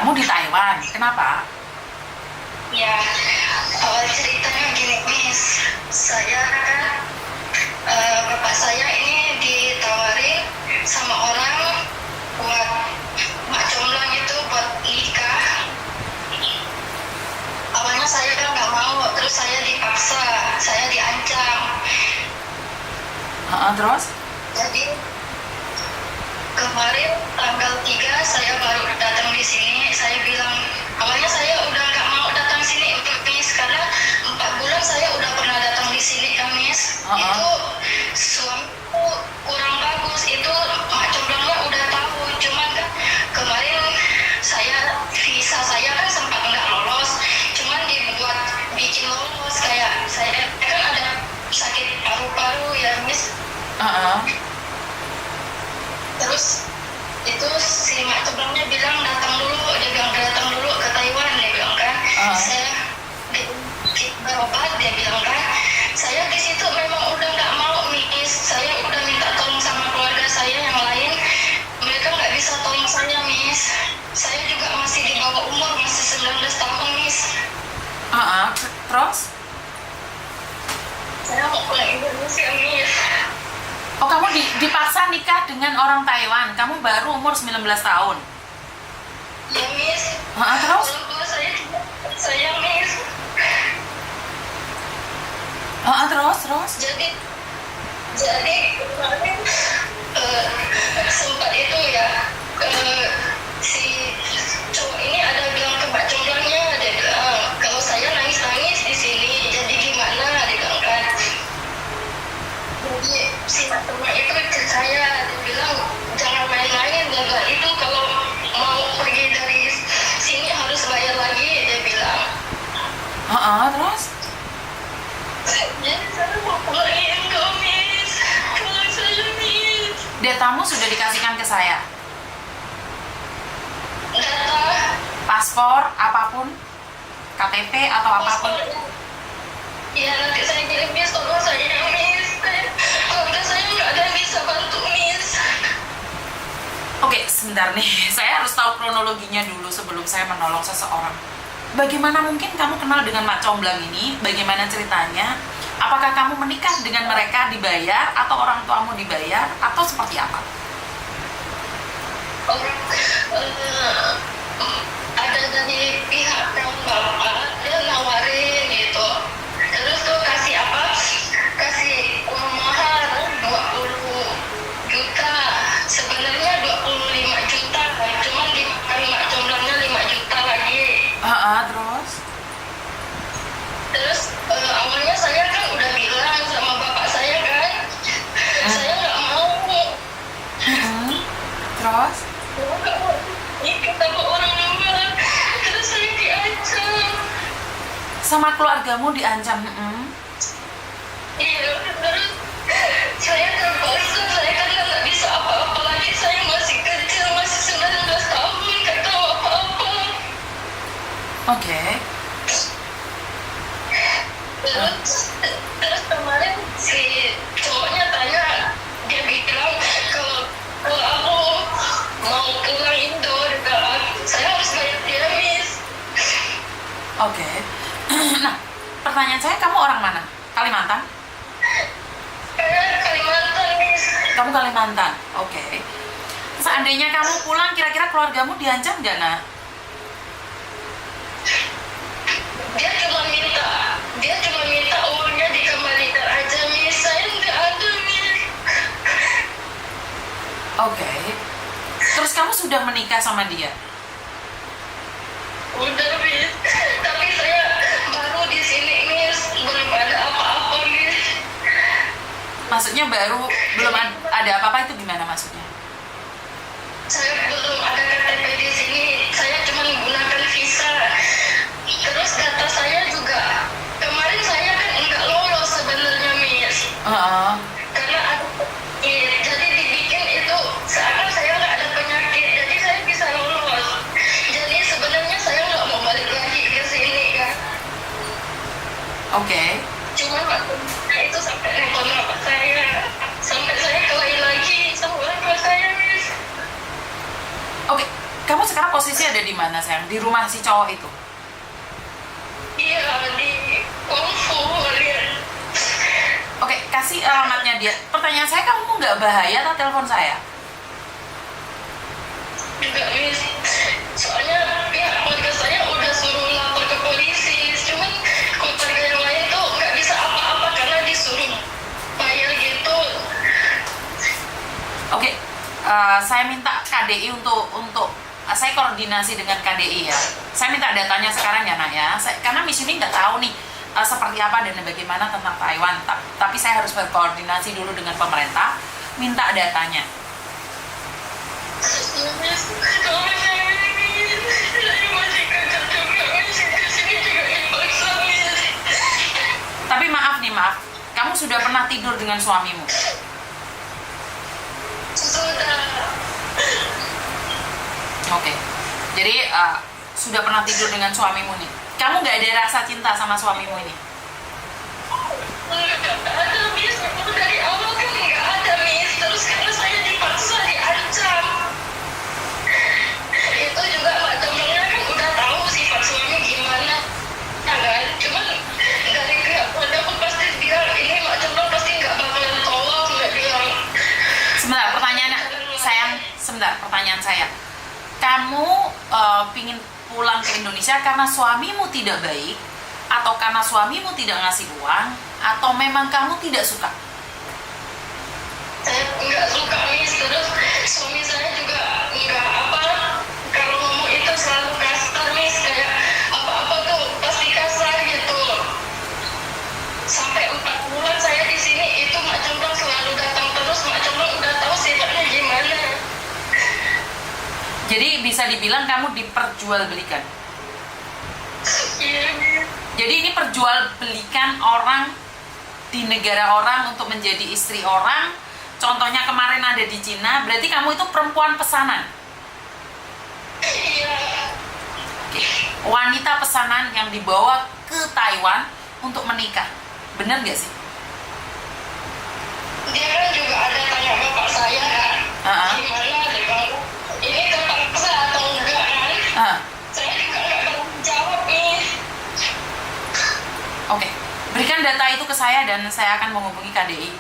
Kamu di Taiwan, kenapa? Ya, awal ceritanya gini, Miss. Saya kan, bapak saya ini ditawarin sama orang buat mak comblang itu buat nikah. Awalnya saya kan nggak mau, terus saya dipaksa, saya diancam. Terus? Jadi kemarin tanggal 3 saya baru datang di sini. Saya bilang, awalnya saya udah nggak mau datang sini untuk Miss karena 4 bulan saya udah pernah datang di sini kan Miss. Itu suamiku kurang bagus, itu mak comblangnya udah tahu. Cuman kan kemarin visa saya kan sempat nggak lolos, cuman dibuat bikin lolos. Kayak saya kan ada sakit paru-paru ya Miss. Terus itu si mak comblangnya bilang datang dulu, dia bilang datang dulu ke Taiwan, dia bilang kan. Saya berobat, dia bilang kan. Saya di situ memang udah nggak mau Miss, saya udah minta tolong sama keluarga saya yang lain, mereka nggak bisa tolong saya Miss. Saya juga masih di bawah umur, masih 19 tahun Miss. Terus? Saya mau pulang Indonesia Miss. Oh, kamu dipaksa nikah dengan orang Taiwan. Kamu baru umur 19 tahun. Ya Miss. Terus? Orang tua saya Miss. Terus? Jadi kemarin sempat itu ya, si cowok ini ada bilang ke mbak comblangnya, dia bilang kalau saya nangis di sini, jadi gimana, dia bilang kan. Jadi si mbak comblangnya itu ke saya, dia bilang jangan main-main, jaga itu kalau mau pergi dari sini harus bayar lagi, dia bilang. Terus? Jadi saya mau pulang Indo Miss, pulang saya Miss. Datamu sudah dikasihkan ke saya. Data Paspor, apapun, KTP atau apapun. ya nanti saya kirim Miss, tolong saya Miss. Keluarga saya nggak ada yang bisa bantu Miss. Oke, sebentar nih. Saya harus tahu kronologinya dulu sebelum saya menolong seseorang. Bagaimana mungkin kamu kenal dengan mak comblang ini? Bagaimana ceritanya? Apakah kamu menikah dengan mereka dibayar atau orang tuamu dibayar atau seperti apa? Orang ada dari pihak yang bapak, dia nawarin gitu. Terus tuh kasih apa? Kasih uang mahar 20 juta. Sebenarnya 25 juta, cuman dimakan mak comblangnya 5 juta lagi. Terus awalnya saya kan udah bilang sama bapak saya kan, saya nggak mau. Terus? Saya nggak mau nikah sama orang luar. Terus saya diancam. Sama keluargamu diancam? Iya, terus saya terpaksa, saya kan nggak bisa apa-apa lagi. Saya masih kecil, masih 19 tahun, nggak tahu apa-apa. Oke. Terus kemarin si cowoknya tanya, dia bilang kalau aku mau pulang Indo, dia bilang saya harus bayar dia Miss. Oke. Nah, pertanyaan saya, kamu orang mana? Kalimantan? Kalimantan Miss. Kamu Kalimantan? Oke. Seandainya kamu pulang, kira-kira keluargamu diancam nggak, Nak? Dia cuma minta uangnya dikembalikan aja Miss. Saya nggak ada Miss. Oke. Terus kamu sudah menikah sama dia? Udah Miss, tapi saya baru di sini Miss, belum ada apa-apa Miss. Maksudnya belum ada apa-apa, itu gimana maksudnya? Saya belum ada KTP di sini, saya cuma menggunakan visa. Terus data saya juga, kemarin saya kan nggak lolos sebenarnya Miss. Karena jadi dibikin itu seakan saya nggak ada penyakit, jadi saya bisa lolos. Jadi sebenarnya saya nggak mau balik lagi ke sini kan. Oke. Cuma waktu itu sampai nelfon bapak saya, sampai saya kelahi lagi sama orang tua saya Miss. Oke. Kamu sekarang posisi ada di mana sayang? Di rumah si cowok itu? Iya, di Kungfu lihat. Oke, kasih alamatnya dia. Pertanyaan saya, kamu nggak bahaya atau telepon saya? Enggak, Miss. Soalnya pihak keluarga saya udah suruh lapor ke polisi. Cuman keluarga yang lain tuh nggak bisa apa-apa karena disuruh bayar gitu. Oke, saya minta KDI untuk saya koordinasi dengan KDI ya. Saya minta datanya sekarang ya nak ya. Karena Miss Yuni nggak tahu nih seperti apa dan bagaimana tentang Taiwan. Tapi saya harus berkoordinasi dulu dengan pemerintah, minta datanya. Iya, Miss. Kalau saya masih kerja juga, Miss. Kesini juga dipaksa, Miss. Tapi maaf, kamu sudah pernah tidur dengan suamimu? Sudah. Oke, jadi sudah pernah tidur dengan suamimu nih. Kamu nggak ada rasa cinta sama suamimu ini? Nggak ada, Miss. Dari awal kan nggak ada, Miss. Terus karena saya dipaksa, diancam. Itu juga Mak Jombangnya kan udah tahu sifat suami gimana. Ya kan? Cuman dari pihak keluarga pun pasti bilang, ini Mak Jombang pasti nggak bakalan tolong, nggak bilang. Sebentar, pertanyaan saya. Kamu pingin pulang ke Indonesia karena suamimu tidak baik, atau karena suamimu tidak ngasih uang, atau memang kamu tidak suka? Saya nggak suka, Miss. Terus suami saya juga nggak apa, kalau ngomong itu selalu kasar, Miss. Kayak apa-apa tuh pasti kasar gitu. Sampai 4 bulan saya di sini itu Mak Jombang selalu datang terus. Mak Jombang udah tahu sifatnya gimana. Jadi bisa dibilang kamu diperjualbelikan. Iya, Miss. Jadi ini perjualbelikan orang di negara orang untuk menjadi istri orang. Contohnya kemarin ada di Cina, berarti kamu itu perempuan pesanan. Iya. Oke. Wanita pesanan yang dibawa ke Taiwan untuk menikah. Bener gak sih? Dia kan juga ada tanya bapak saya kan. Gimana dia bilang, ini terpaksa atau enggak kan? Saya juga nggak berani jawab, Miss. Oke. Berikan data itu ke saya dan saya akan menghubungi KDI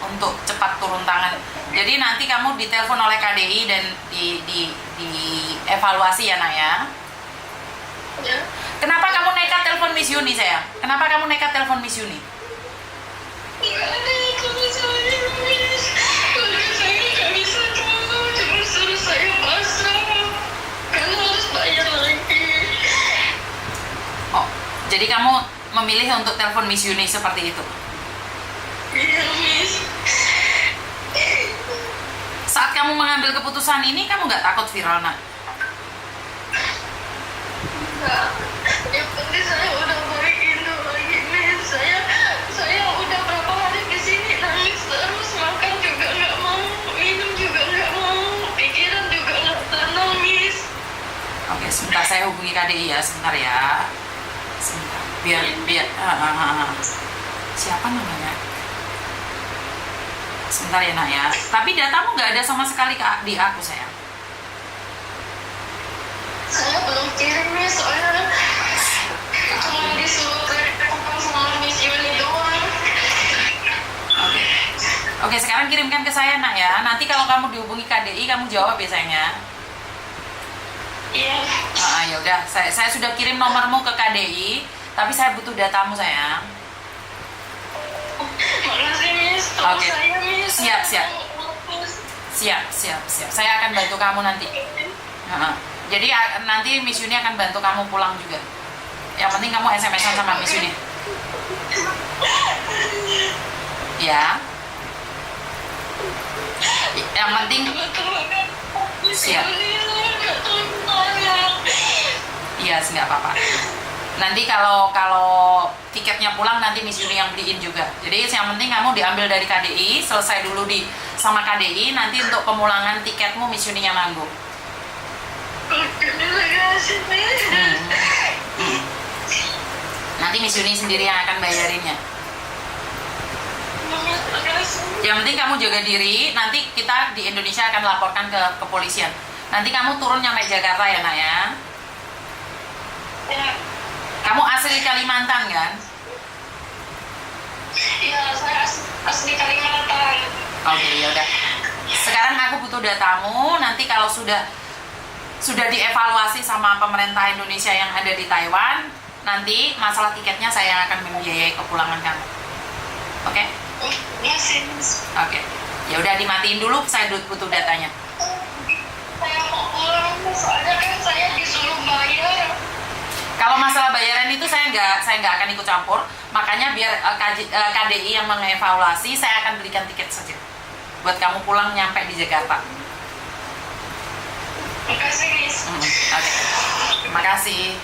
untuk cepat turun tangan. Jadi nanti kamu ditelepon oleh KDI dan di evaluasi ya nak ya. Ya. Kenapa kamu nekat telepon Miss Yuni sayang? Kenapa kamu nekat telepon Miss Yuni? Nggak ada kalau saya, Miss. Keluarga saya nggak bisa tolong, cuma suruh saya pasang. Karena harus bayar lagi. Oh, jadi kamu memilih untuk telepon Miss Yuni seperti itu? Iya, Miss. Saat kamu mengambil keputusan ini, kamu nggak takut viral nak? Enggak. Yang penting saya udah balik Indo lagi, Miss. Saya udah berapa hari di sini nangis terus, makan juga nggak mau, minum juga nggak mau, pikiran juga nggak tenang, Miss. Oke, sebentar saya hubungi KDI ya, sebentar ya. Sebentar, biar. Siapa namanya? Sebentar ya nak ya. Tapi datamu nggak ada sama sekali di aku sayang. Saya belum kirim, Miss. Soalnya cuma disuruh telepon sama Miss Yuni doang. Oke, sekarang kirimkan ke saya nak ya. Nanti kalau kamu dihubungi KDI, kamu jawab ya sayangnya. Iya. Ya udah, saya sudah kirim nomormu ke KDI, tapi saya butuh datamu sayang. Makasih, Miss. Tolong Oke. saya, Miss. Siap. Saya akan bantu kamu nanti. Jadi nanti Miss Yuni akan bantu kamu pulang juga. Yang penting kamu SMS-an sama Miss Yuni. Ya. Yang penting siap. Iya, sih nggak apa-apa. Nanti kalau tiketnya pulang nanti Miss Yuni yang beliin juga. Jadi yang penting kamu diambil dari KDI, selesai dulu sama KDI, nanti untuk pemulangan tiketmu Miss Yuni yang nanggung. Nanti Miss Yuni sendiri yang akan bayarinnya. Yang penting kamu jaga diri, nanti kita di Indonesia akan laporkan ke kepolisian. Nanti kamu turun nyampe Jakarta ya nak ya. Ya, Kamu asli Kalimantan kan? iya saya asli Kalimantan. Oke, ya udah. Sekarang aku butuh datamu. Nanti kalau sudah dievaluasi sama pemerintah Indonesia yang ada di Taiwan, nanti masalah tiketnya saya akan membiayai kepulangan kamu. Oke? Masih. Oke. Ya udah dimatiin dulu, saya butuh datanya. Saya mau pulang, soalnya kan saya disuruh bayar. Kalau masalah bayaran itu saya nggak akan ikut campur. Makanya biar KDI yang mengevaluasi, saya akan belikan tiket saja buat kamu pulang nyampe di Jakarta. Makasih, Miss. Oke. Terima kasih.